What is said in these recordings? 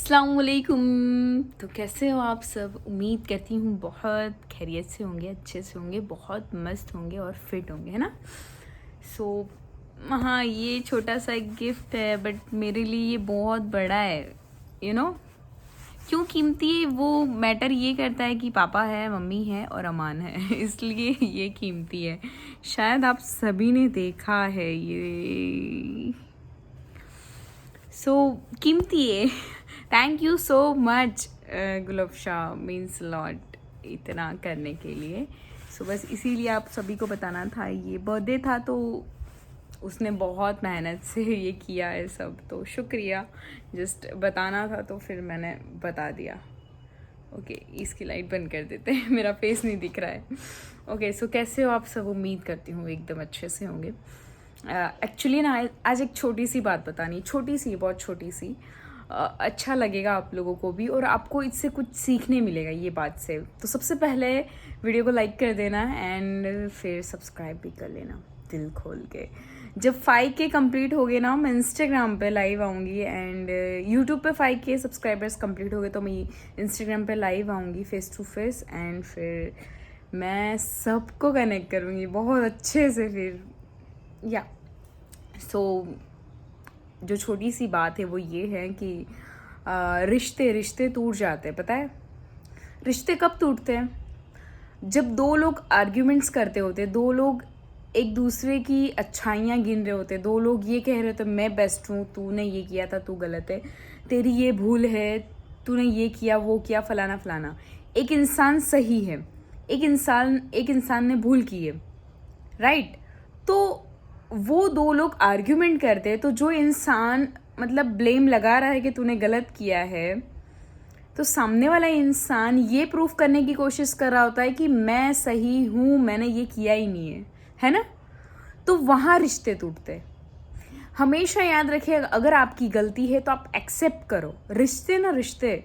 अस्सलामुअलैकुम। तो कैसे हो आप सब? उम्मीद करती हूँ बहुत खैरियत से होंगे, अच्छे से होंगे, बहुत मस्त होंगे और फिट होंगे, है ना? सो हाँ, ये छोटा सा एक गिफ्ट है बट मेरे लिए ये बहुत बड़ा है। क्यों कीमती है वो मैटर ये करता है कि पापा है, मम्मी है और अमान है इसलिए ये कीमती है। शायद आप सभी ने देखा है ये। सो कीमती है। Thank you so much Gulfasha, means lot इतना करने के लिए। सो बस इसीलिए आप सभी को बताना था, ये बर्थडे था तो उसने बहुत मेहनत से ये किया है सब, तो शुक्रिया। जस्ट बताना था तो फिर मैंने बता दिया। ओके, इसकी लाइट बंद कर देते हैं मेरा फेस नहीं दिख रहा है। ओके, सो कैसे हो आप सब? उम्मीद करती हूँ एकदम अच्छे से होंगे। एक्चुअली ना आज एक छोटी सी बात बतानी, छोटी सी, बहुत छोटी सी। अच्छा लगेगा आप लोगों को भी और आपको इससे कुछ सीखने मिलेगा ये बात से। तो सबसे पहले वीडियो को लाइक कर देना एंड फिर सब्सक्राइब भी कर लेना दिल खोल के। जब 5K कंप्लीट हो गए ना, मैं इंस्टाग्राम पे लाइव आऊँगी एंड यूट्यूब पे 5K सब्सक्राइबर्स कंप्लीट हो गए तो मैं इंस्टाग्राम पे लाइव आऊँगी फेस टू फेस एंड फिर मैं सबको कनेक्ट करूँगी बहुत अच्छे से फिर या सो जो छोटी सी बात है वो ये है कि रिश्ते रिश्ते टूट जाते हैं। पता है रिश्ते कब टूटते हैं? जब दो लोग आर्ग्यूमेंट्स करते होते, दो लोग एक दूसरे की अच्छाइयाँ गिन रहे होते, दो लोग ये कह रहे होते मैं बेस्ट हूँ, तूने ये किया था, तू गलत है, तेरी ये भूल है, तूने ये किया वो किया, फलाना फलाना। एक इंसान सही है, एक इंसान ने भूल की है, राइट? तो वो दो लोग आर्ग्यूमेंट करते हैं तो जो इंसान मतलब ब्लेम लगा रहा है कि तूने गलत किया है, तो सामने वाला इंसान ये प्रूफ करने की कोशिश कर रहा होता है कि मैं सही हूँ, मैंने ये किया ही नहीं है ना? तो वहाँ रिश्ते टूटते। हमेशा याद रखिए, अगर आपकी गलती है तो आप एक्सेप्ट करो। रिश्ते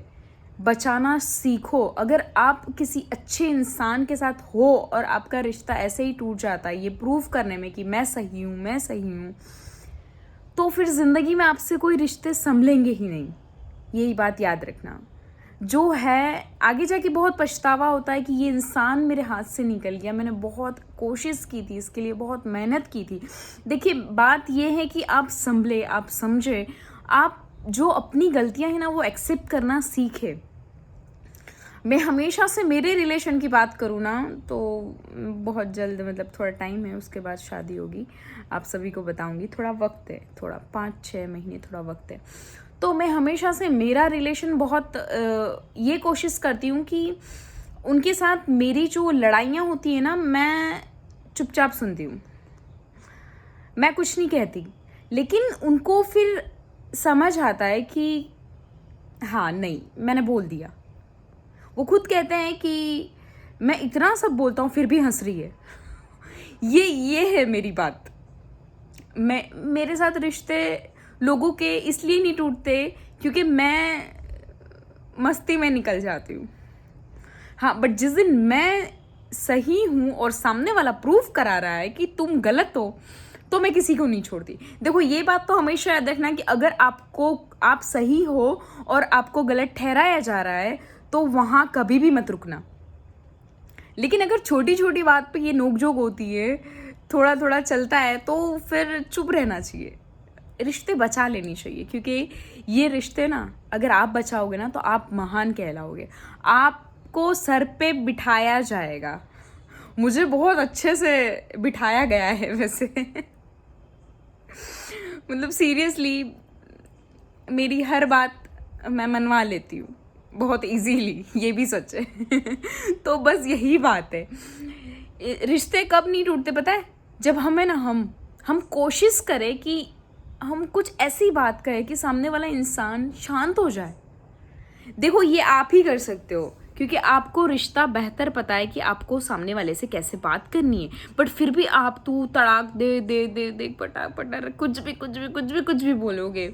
बचाना सीखो। अगर आप किसी अच्छे इंसान के साथ हो और आपका रिश्ता ऐसे ही टूट जाता है ये प्रूव करने में कि मैं सही हूँ, तो फिर ज़िंदगी में आपसे कोई रिश्ते संभलेंगे ही नहीं। यही बात याद रखना। जो है आगे जाके बहुत पछतावा होता है कि ये इंसान मेरे हाथ से निकल गया, मैंने बहुत कोशिश की थी, इसके लिए बहुत मेहनत की थी। देखिए बात ये है कि आप संभले, आप समझे, आप जो अपनी गलतियां हैं ना वो एक्सेप्ट करना सीखे। मैं हमेशा से मेरे रिलेशन की बात करूँ ना तो बहुत जल्द, मतलब थोड़ा टाइम है, उसके बाद शादी होगी, आप सभी को बताऊंगी। थोड़ा वक्त है, थोड़ा 5-6 महीने थोड़ा वक्त है। तो मैं हमेशा से मेरा रिलेशन बहुत ये कोशिश करती हूँ कि उनके साथ मेरी जो लड़ाइयाँ होती है ना, मैं चुपचाप सुनती हूँ, मैं कुछ नहीं कहती, लेकिन उनको फिर समझ आता है कि हाँ नहीं मैंने बोल दिया। वो खुद कहते हैं कि मैं इतना सब बोलता हूँ फिर भी हंस रही है। ये है मेरी बात। मेरे साथ रिश्ते लोगों के इसलिए नहीं टूटते क्योंकि मैं मस्ती में निकल जाती हूँ। हाँ, बट जिस दिन मैं सही हूँ और सामने वाला प्रूफ करा रहा है कि तुम गलत हो, तो मैं किसी को नहीं छोड़ती। देखो ये बात तो हमेशा याद रखना कि अगर आप सही हो और आपको गलत ठहराया जा रहा है तो वहाँ कभी भी मत रुकना। लेकिन अगर छोटी छोटी बात पे ये नोकझोंक होती है, थोड़ा थोड़ा चलता है, तो फिर चुप रहना चाहिए। रिश्ते बचा लेनी चाहिए क्योंकि ये रिश्ते ना अगर आप बचाओगे ना तो आप महान कहलाओगे, आपको सर पे बिठाया जाएगा। मुझे बहुत अच्छे से बिठाया गया है वैसे मतलब सीरियसली मेरी हर बात मैं मनवा लेती हूँ बहुत इजीली, ये भी सच है तो बस यही बात है। रिश्ते कब नहीं टूटते पता है? जब हमें ना हम कोशिश करें कि हम कुछ ऐसी बात करें कि सामने वाला इंसान शांत हो जाए। देखो ये आप ही कर सकते हो क्योंकि आपको रिश्ता बेहतर पता है कि आपको सामने वाले से कैसे बात करनी है, बट फिर भी आप तू तड़ाक दे पटाक पटाक कुछ भी बोलोगे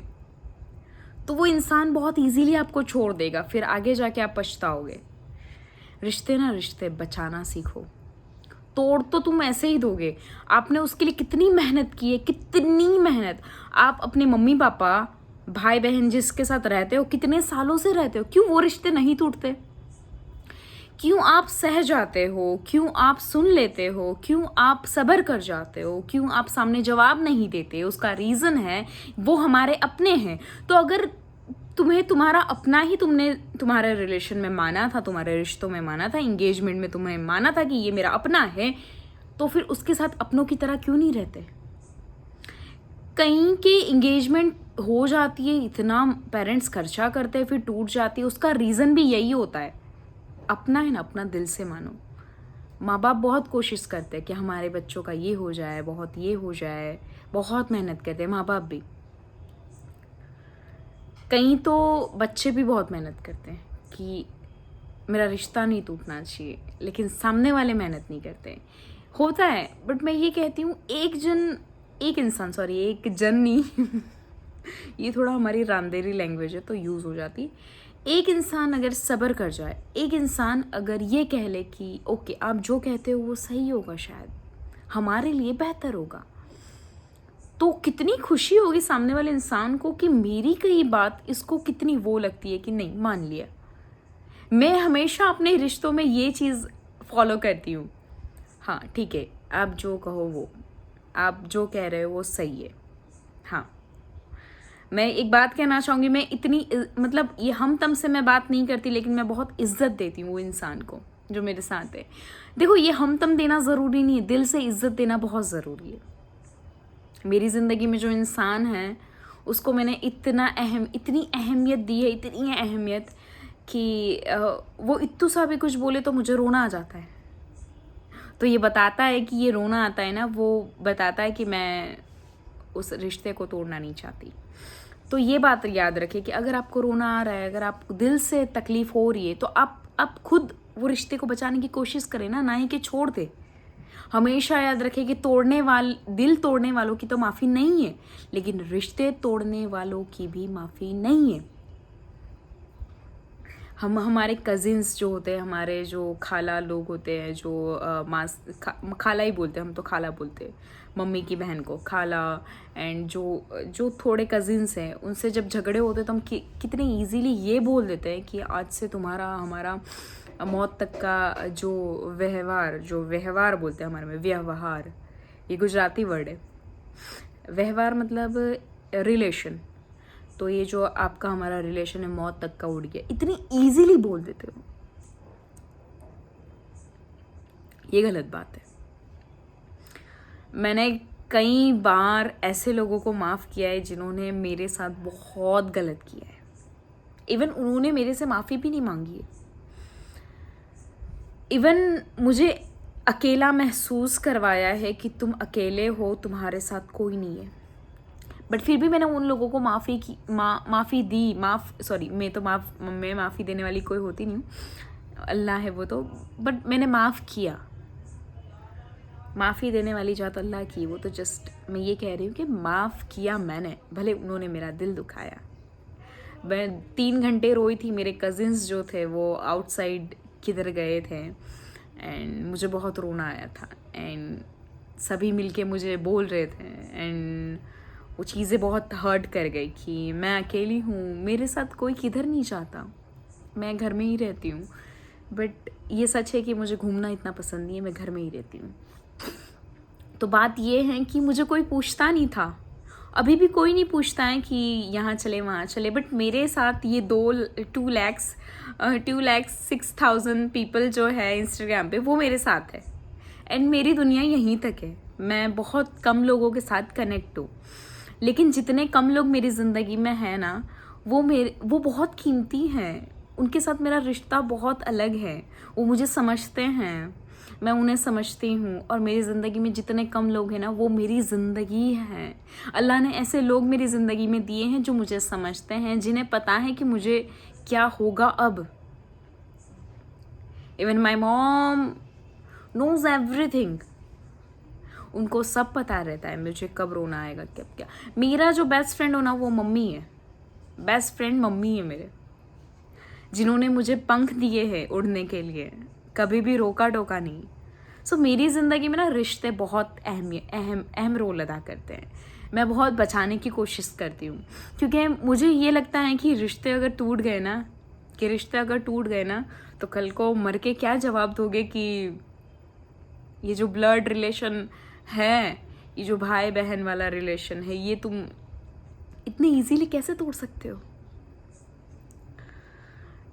तो वो इंसान बहुत इजीली आपको छोड़ देगा, फिर आगे जाके आप पछताओगे। रिश्ते बचाना सीखो। तोड़ तो तुम ऐसे ही दोगे। आपने उसके लिए कितनी मेहनत की है, कितनी मेहनत। आप अपने मम्मी पापा भाई बहन जिसके साथ रहते हो, कितने सालों से रहते हो, क्यों वो रिश्ते नहीं टूटते? क्यों आप सह जाते हो? क्यों आप सुन लेते हो? क्यों आप सब्र कर जाते हो? क्यों आप सामने जवाब नहीं देते? उसका रीज़न है वो हमारे अपने हैं। तो अगर तुम्हें तुम्हारा अपना ही तुमने तुम्हारे रिलेशन में माना था, तुम्हारे रिश्तों में माना था, इंगेजमेंट में तुम्हें माना था कि ये मेरा अपना है, तो फिर उसके साथ अपनों की तरह क्यों नहीं रहते? कहीं की इंगेजमेंट हो जाती है, इतना पेरेंट्स खर्चा करते हैं, फिर टूट जाती है, उसका रीज़न भी यही होता है। अपना है ना, अपना दिल से मानो। माँ बाप बहुत कोशिश करते हैं कि हमारे बच्चों का ये हो जाए, बहुत ये हो जाए, बहुत मेहनत करते हैं माँ बाप भी। कहीं तो बच्चे भी बहुत मेहनत करते हैं कि मेरा रिश्ता नहीं टूटना चाहिए, लेकिन सामने वाले मेहनत नहीं करते। होता है, बट मैं ये कहती हूँ एक जन नहीं ये थोड़ा हमारी रांदेरी लैंग्वेज है तो यूज़ हो जाती। एक इंसान अगर सब्र कर जाए, एक इंसान अगर ये कह ले कि ओके आप जो कहते हो वो सही होगा, शायद हमारे लिए बेहतर होगा, तो कितनी खुशी होगी सामने वाले इंसान को कि मेरी कही बात इसको कितनी वो लगती है कि नहीं मान लिया। मैं हमेशा अपने रिश्तों में ये चीज़ फॉलो करती हूँ, हाँ ठीक है आप जो कहो वो, आप जो कह रहे हो वो सही है। हाँ, मैं एक बात कहना चाहूँगी, मैं इतनी मतलब ये हम तम से मैं बात नहीं करती, लेकिन मैं बहुत इज्जत देती हूँ वो इंसान को जो मेरे साथ है। देखो ये हम तम देना ज़रूरी नहीं है, दिल से इज्जत देना बहुत ज़रूरी है। मेरी ज़िंदगी में जो इंसान है उसको मैंने इतनी अहमियत दी है, इतनी अहमियत कि वो इत्तू सा भी कुछ बोले तो मुझे रोना आ जाता है। तो ये बताता है कि ये रोना आता है ना, वो बताता है कि मैं उस रिश्ते को तोड़ना नहीं चाहती। तो ये बात याद रखें कि अगर आपको रोना आ रहा है, अगर आपको दिल से तकलीफ़ हो रही है, तो आप खुद वो रिश्ते को बचाने की कोशिश करें ना ही कि छोड़ दे। हमेशा याद रखें कि दिल तोड़ने वालों की तो माफ़ी नहीं है, लेकिन रिश्ते तोड़ने वालों की भी माफ़ी नहीं है। हमारे कज़िन्स जो होते हैं, हमारे जो खाला लोग होते हैं, जो खाला ही बोलते हैं, हम तो खाला बोलते हैं मम्मी की बहन को खाला, एंड जो थोड़े कज़िन्स हैं उनसे जब झगड़े होते हैं तो हम कितने इजीली ये बोल देते हैं कि आज से तुम्हारा हमारा मौत तक का जो व्यवहार बोलते हैं हमारे में, व्यवहार ये गुजराती वर्ड है। व्यवहार मतलब रिलेशन, तो ये जो आपका हमारा रिलेशन है मौत तक का उड़ गया, इतनी इजीली बोल देते हो, ये गलत बात है। मैंने कई बार ऐसे लोगों को माफ़ किया है जिन्होंने मेरे साथ बहुत गलत किया है, इवन उन्होंने मेरे से माफ़ी भी नहीं मांगी है। इवन मुझे अकेला महसूस करवाया है कि तुम अकेले हो, तुम्हारे साथ कोई नहीं है, बट फिर भी मैंने उन लोगों को माफ़ी दी। मैं माफ़ी देने वाली कोई होती नहीं हूँ, अल्लाह है वो तो, बट मैंने माफ़ किया। माफ़ी देने वाली जात अल्लाह की, वो तो जस्ट मैं ये कह रही हूँ कि माफ़ किया मैंने, भले उन्होंने मेरा दिल दुखाया। मैं 3 घंटे रोई थी, मेरे कज़िन्स जो थे वो आउटसाइड किधर गए थे एंड मुझे बहुत रोना आया था, एंड सभी मिलके मुझे बोल रहे थे, एंड वो चीज़ें बहुत हर्ट कर गई कि मैं अकेली हूँ, मेरे साथ कोई किधर नहीं चाहता, मैं घर में ही रहती हूँ। बट ये सच है कि मुझे घूमना इतना पसंद नहीं है, मैं घर में ही रहती हूँ। तो बात ये है कि मुझे कोई पूछता नहीं था, अभी भी कोई नहीं पूछता है कि यहाँ चले वहाँ चले, बट मेरे साथ ये 2,06,000 पीपल जो है इंस्टाग्राम पे वो मेरे साथ है, एंड मेरी दुनिया यहीं तक है। मैं बहुत कम लोगों के साथ कनेक्ट हूँ, लेकिन जितने कम लोग मेरी ज़िंदगी में हैं ना, वो बहुत कीमती हैं, उनके साथ मेरा रिश्ता बहुत अलग है, वो मुझे समझते हैं, मैं उन्हें समझती हूँ, और मेरी ज़िंदगी में जितने कम लोग हैं ना वो मेरी ज़िंदगी हैं। अल्लाह ने ऐसे लोग मेरी ज़िंदगी में दिए हैं जो मुझे समझते हैं, जिन्हें पता है कि मुझे क्या होगा अब। Even my mom knows everything, उनको सब पता रहता है मुझे कब रोना आएगा, कब क्या। मेरा जो बेस्ट फ्रेंड हो ना वो मम्मी है, बेस्ट फ्रेंड मम्मी है मेरे, जिन्होंने मुझे पंख दिए हैं उड़ने के लिए, कभी भी रोका टोका नहीं। सो मेरी ज़िंदगी में ना रिश्ते बहुत अहम रोल अदा करते हैं। मैं बहुत बचाने की कोशिश करती हूँ, क्योंकि मुझे ये लगता है कि रिश्ते अगर टूट गए ना तो कल को मर के क्या जवाब दोगे कि ये जो ब्लड रिलेशन है, ये जो भाई बहन वाला रिलेशन है, ये तुम इतने इजीली कैसे तोड़ सकते हो?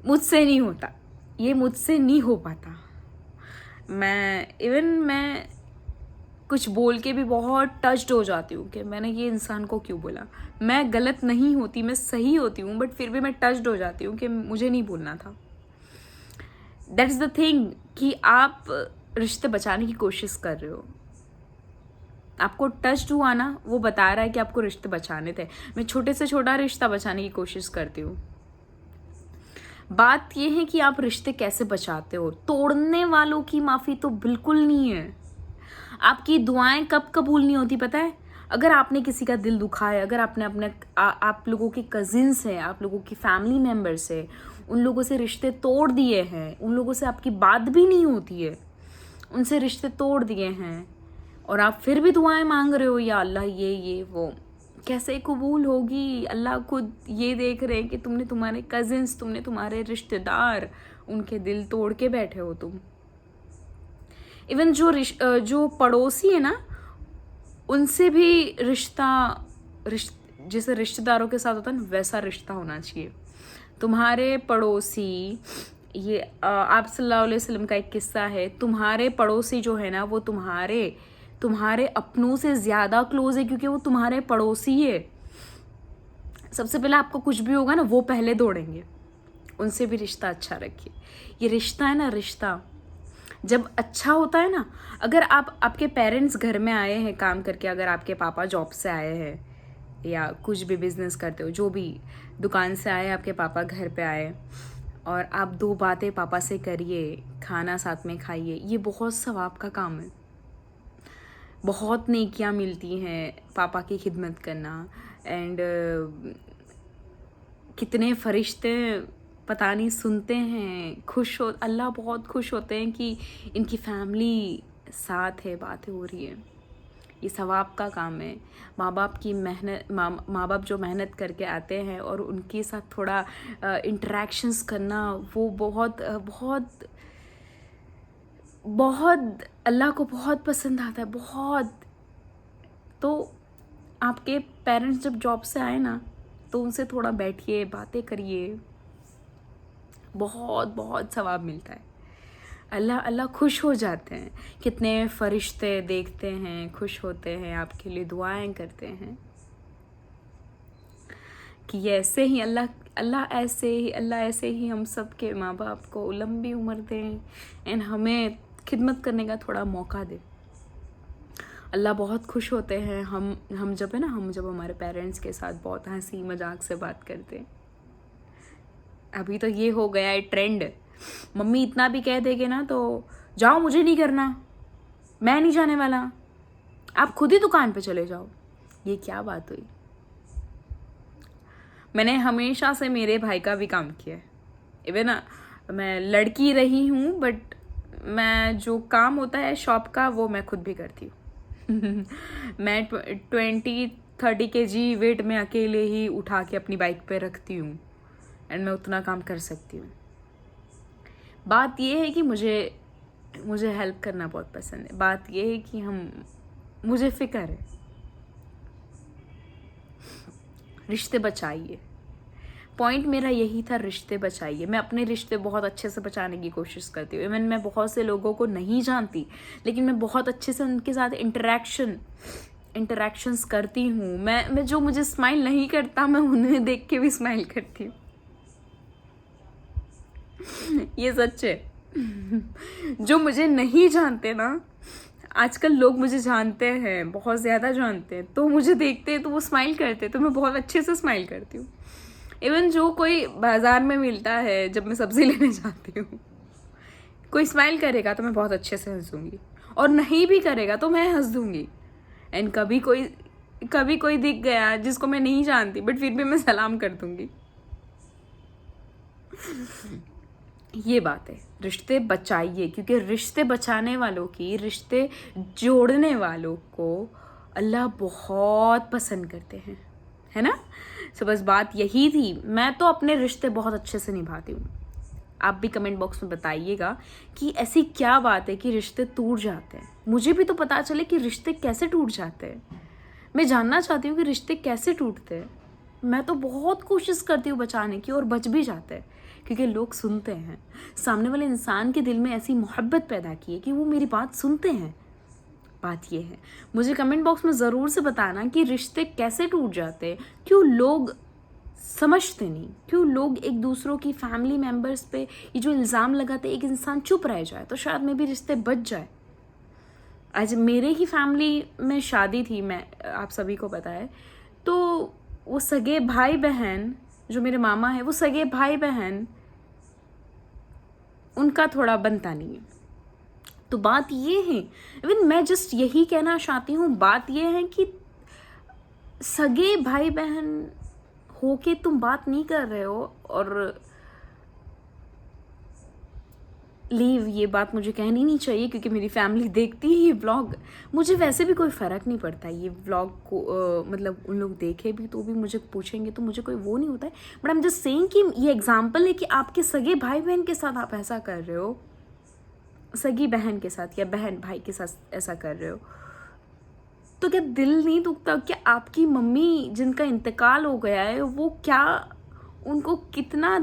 मुझसे नहीं होता, ये मुझसे नहीं हो पाता। मैं कुछ बोल के भी बहुत टच्ड हो जाती हूँ कि मैंने ये इंसान को क्यों बोला। मैं गलत नहीं होती, मैं सही होती हूँ, बट फिर भी मैं टच्ड हो जाती हूँ कि मुझे नहीं बोलना था। दैट्स द थिंग कि आप रिश्ते बचाने की कोशिश कर रहे हो। आपको टच्ड हुआ ना, वो बता रहा है कि आपको रिश्ते बचाने थे। मैं छोटे से छोटा रिश्ता बचाने की कोशिश करती हूँ। बात यह है कि आप रिश्ते कैसे बचाते हो। तोड़ने वालों की माफ़ी तो बिल्कुल नहीं है। आपकी दुआएं कब कबूल नहीं होती पता है? अगर आपने किसी का दिल दुखाया, अगर आपने आप लोगों के कजिन्स हैं, आप लोगों की फैमिली मेम्बर्स हैं, उन लोगों से रिश्ते तोड़ दिए हैं, उन लोगों से आपकी बात भी नहीं होती है, उनसे रिश्ते तोड़ दिए हैं, और आप फिर भी दुआएं मांग रहे हो या अल्लाह ये वो, कैसे कबूल होगी? अल्लाह खुद ये देख रहे हैं कि तुम्हारे कजिन्स, तुम्हारे रिश्तेदार, उनके दिल तोड़ के बैठे हो तुम। इवन जो पड़ोसी है ना, उनसे भी जैसे रिश्तेदारों के साथ होता है ना, वैसा रिश्ता होना चाहिए। तुम्हारे पड़ोसी, ये आप सल्लल्लाहु अलैहि वसल्लम का एक किस्सा है, तुम्हारे पड़ोसी जो है ना, वो तुम्हारे अपनों से ज़्यादा क्लोज है, क्योंकि वो तुम्हारे पड़ोसी है। सबसे पहले आपको कुछ भी होगा ना, वो पहले दौड़ेंगे। उनसे भी रिश्ता अच्छा रखिए। ये रिश्ता है ना, रिश्ता जब अच्छा होता है ना, अगर आपके पेरेंट्स घर में आए हैं काम करके, अगर आपके पापा जॉब से आए हैं या कुछ भी बिजनेस करते हो, जो भी दुकान से आए, आपके पापा घर पे आए और आप 2 बातें पापा से करिए, खाना साथ में खाइए, ये बहुत सवाब का काम है। बहुत नेकियां मिलती हैं पापा की खिदमत करना। एंड कितने फरिश्ते पता नहीं सुनते हैं, अल्लाह बहुत खुश होते हैं कि इनकी फैमिली साथ है, बातें हो रही है। ये सवाब का काम है। माँ बाप जो मेहनत करके आते हैं और उनके साथ थोड़ा इंटरेक्शंस करना, वो बहुत बहुत बहुत अल्लाह को बहुत पसंद आता है, बहुत। तो आपके पेरेंट्स जब जॉब से आए ना, तो उनसे थोड़ा बैठिए, बातें करिए, बहुत बहुत सवाब मिलता है। अल्लाह खुश हो जाते हैं। कितने फरिश्ते देखते हैं, खुश होते हैं, आपके लिए दुआएं करते हैं कि ऐसे ही अल्लाह ऐसे ही हम सब के माँ बाप को लंबी उम्र दें एंड हमें खिदमत करने का थोड़ा मौका दे। अल्लाह बहुत खुश होते हैं हम जब हमारे पेरेंट्स के साथ बहुत हंसी मजाक से बात करते हैं। अभी तो ये हो गया है ट्रेंड, मम्मी इतना भी कह देगे ना तो जाओ, मुझे नहीं करना, मैं नहीं जाने वाला, आप खुद ही दुकान पे चले जाओ। ये क्या बात हुई? मैंने हमेशा से मेरे भाई का भी काम किया है। इवन मैं लड़की रही हूँ, बट मैं जो काम होता है शॉप का, वो मैं खुद भी करती हूँ। मैं 20-30 kg वेट में अकेले ही उठा के अपनी बाइक पे रखती हूँ, एंड मैं उतना काम कर सकती हूँ। बात ये है कि मुझे हेल्प करना बहुत पसंद है। बात ये है कि मुझे फिक्र है। रिश्ते बचाइए, पॉइंट मेरा यही था, रिश्ते बचाइए। मैं अपने रिश्ते बहुत अच्छे से बचाने की कोशिश करती हूँ। इवन मैं बहुत से लोगों को नहीं जानती, लेकिन मैं बहुत अच्छे से उनके साथ इंटरेक्शंस करती हूँ। मैं जो मुझे स्माइल नहीं करता, मैं उन्हें देख के भी स्माइल करती हूँ। ये सच है। जो मुझे नहीं जानते ना, आजकल लोग मुझे जानते हैं, बहुत ज़्यादा जानते हैं, तो मुझे देखते हैं तो वो स्माइल करते हैं, तो मैं बहुत अच्छे से स्माइल करती हूँ। इवन जो कोई बाज़ार में मिलता है, जब मैं सब्ज़ी लेने जाती हूँ, कोई स्माइल करेगा तो मैं बहुत अच्छे से हंस दूँगी, और नहीं भी करेगा तो मैं हंस दूँगी। एंड कभी कोई दिख गया जिसको मैं नहीं जानती, बट फिर भी मैं सलाम कर दूँगी। ये बात है। रिश्ते बचाइए, क्योंकि रिश्ते बचाने वालों की, रिश्ते जोड़ने वालों को अल्लाह बहुत पसंद करते हैं, है ना। सो बस बात यही थी। मैं तो अपने रिश्ते बहुत अच्छे से निभाती हूँ। आप भी कमेंट बॉक्स में बताइएगा कि ऐसी क्या बात है कि रिश्ते टूट जाते हैं। मुझे भी तो पता चले कि रिश्ते कैसे टूट जाते हैं। मैं जानना चाहती हूँ कि रिश्ते कैसे टूटते हैं। मैं तो बहुत कोशिश करती हूँ बचाने की, और बच भी जाते हैं, क्योंकि लोग सुनते हैं। सामने वाले इंसान के दिल में ऐसी मोहब्बत पैदा की है कि वो मेरी बात सुनते हैं। बात ये है। मुझे कमेंट बॉक्स में ज़रूर से बताना कि रिश्ते कैसे टूट जाते हैं, क्यों लोग समझते नहीं, क्यों लोग एक दूसरों की फैमिली मेम्बर्स पे ये जो इल्ज़ाम लगाते एक इंसान चुप रह जाए तो शायद में भी रिश्ते बच जाए। आज मेरे ही फैमिली में शादी थी, मैं आप सभी को पता है, तो वो सगे भाई बहन जो मेरे मामा है, वो सगे भाई बहन उनका थोड़ा बनता नहीं है। तो बात ये है, इवन मैं जस्ट यही कहना चाहती हूँ, बात ये है कि सगे भाई बहन होके तुम बात नहीं कर रहे हो और लीव, ये बात मुझे कहनी नहीं चाहिए क्योंकि मेरी फैमिली देखती ही ये व्लॉग। मुझे वैसे भी कोई फ़र्क नहीं पड़ता ये व्लॉग को, मतलब उन लोग देखे भी तो भी मुझे पूछेंगे तो मुझे कोई वो नहीं होता है। But I am just saying कि ये एग्जांपल है कि आपके सगे भाई बहन के साथ आप ऐसा कर रहे हो, सगी बहन के साथ या बहन भाई के साथ ऐसा कर रहे हो, तो क्या दिल नहीं दुखता? क्या आपकी मम्मी जिनका इंतकाल हो गया है वो क्या, उनको कितना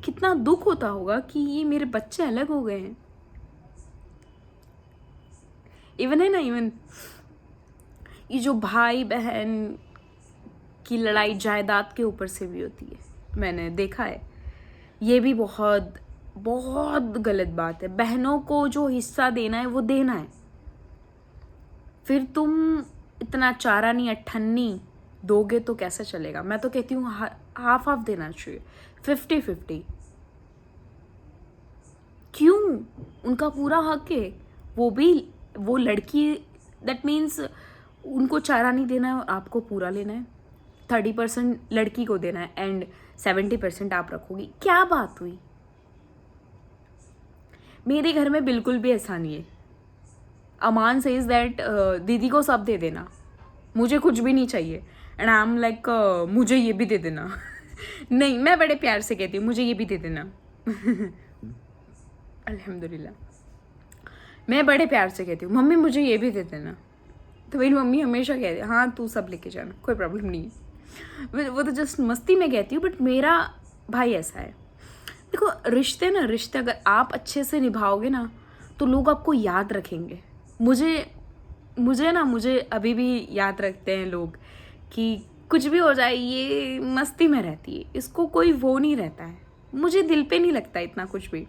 कितना दुख होता होगा कि ये मेरे बच्चे अलग हो गए हैं। इवन है ना, इवन ये जो भाई बहन की लड़ाई जायदाद के ऊपर से भी होती है, मैंने देखा है। ये भी बहुत बहुत गलत बात है। बहनों को जो हिस्सा देना है वो देना है। फिर तुम इतना चारा नहीं अठन्नी दोगे तो कैसे चलेगा? मैं तो कहती हूँ हाफ हाफ देना चाहिए, 50-50। क्यों? उनका पूरा हक है। वो लड़की, दैट मीन्स उनको चारा नहीं देना है और आपको पूरा लेना है। 30% लड़की को देना है एंड 70% आप रखोगी। क्या बात हुई? मेरे घर में बिल्कुल भी ऐसा नहीं है। अमान सेज दैट दीदी को सब दे देना, मुझे कुछ भी नहीं चाहिए। एंड आई एम लाइक मुझे ये भी दे देना। नहीं, मैं बड़े प्यार से कहती हूँ मुझे ये भी दे देना। अल्हम्दुलिल्लाह, मैं बड़े प्यार से कहती हूँ मम्मी मुझे ये भी दे देना। तो मेरी मम्मी हमेशा कहती है हाँ तू सब लेके जाना, कोई प्रॉब्लम नहीं है। वो तो जस्ट मस्ती में कहती हूँ, बट मेरा भाई ऐसा है। देखो रिश्ते अगर आप अच्छे से निभाओगे ना तो लोग आपको याद रखेंगे। मुझे अभी भी याद रखते हैं लोग कि कुछ भी हो जाए ये मस्ती में रहती है, इसको कोई वो नहीं रहता है। मुझे दिल पे नहीं लगता इतना कुछ भी।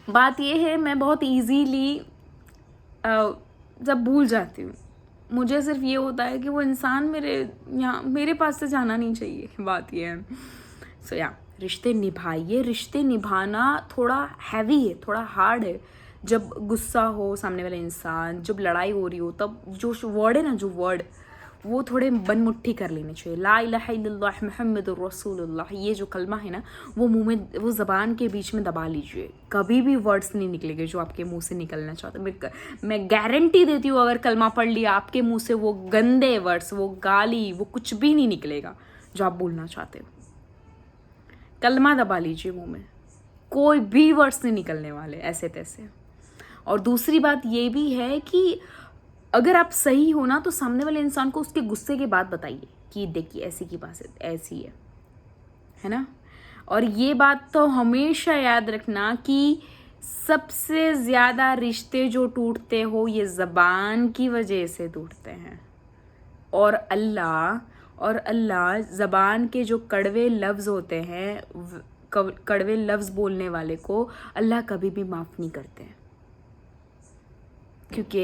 बात ये है मैं बहुत इजीली जब भूल जाती हूँ, मुझे सिर्फ ये होता है कि वो इंसान मेरे पास से जाना नहीं चाहिए। बात ये है। सो या रिश्ते निभाइए। रिश्ते निभाना थोड़ा हैवी है, थोड़ा हार्ड है। जब गुस्सा हो सामने वाला इंसान, जब लड़ाई हो रही हो, तब जो वर्ड है ना, जो वर्ड वो थोड़े बन मुट्ठी कर लेने चाहिए। ला इलाहा इल्लल्लाह मुहम्मदुर रसूलुल्लाह, ये जो कलमा है ना वो मुंह में, वो ज़बान के बीच में दबा लीजिए। कभी भी वर्ड्स नहीं निकलेंगे जो आपके मुंह से निकलना चाहते। मैं गारंटी देती हूँ अगर कलमा पढ़ लिया आपके मुंह से वो गंदे वर्ड्स, वो गाली, वो कुछ भी नहीं निकलेगा जो आप बोलना चाहते हो। कलमा दबा लीजिए मुंह में, कोई भी वर्ड्स नहीं निकलने वाले ऐसे तैसे। और दूसरी बात ये भी है कि अगर आप सही हो ना तो सामने वाले इंसान को उसके गुस्से के बाद बताइए कि देखिए ऐसी की बात ऐसी है ना। और ये बात तो हमेशा याद रखना कि सबसे ज़्यादा रिश्ते जो टूटते हो ये ज़बान की वजह से टूटते हैं। और अल्लाह ज़बान के जो कड़वे लफ्ज़ होते हैं, कड़वे लफ्ज़ बोलने वाले को अल्लाह कभी भी माफ़ नहीं करते हैं, क्योंकि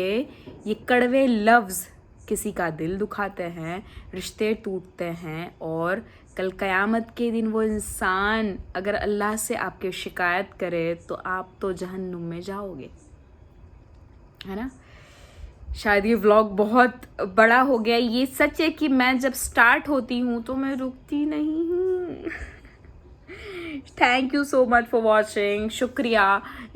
ये कड़वे लफ्ज़ किसी का दिल दुखाते हैं, रिश्ते टूटते हैं। और कल क़यामत के दिन वो इंसान अगर अल्लाह से आपके शिकायत करे तो आप तो जहन्नुम में जाओगे, है ना। शायद ये व्लॉग बहुत बड़ा हो गया। ये सच है कि मैं जब स्टार्ट होती हूँ तो मैं रुकती नहीं हूँ। Thank you so much for watching. शुक्रिया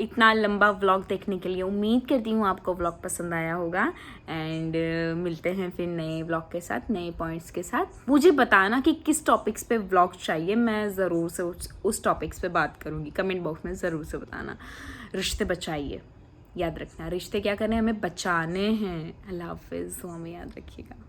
इतना लंबा व्लॉग देखने के लिए। उम्मीद करती हूँ आपको व्लॉग पसंद आया होगा। एंड मिलते हैं फिर नए व्लॉग के साथ, नए पॉइंट्स के साथ। मुझे बताना कि किस टॉपिक्स पे व्लॉग चाहिए, मैं ज़रूर से उस टॉपिक्स पे बात करूँगी। कमेंट बॉक्स में ज़रूर से बताना। रिश्ते बचाइए, याद रखना रिश्ते क्या करने हैं, हमें बचाने हैं। अल्लाह हाफिज़, हमें याद रखिएगा।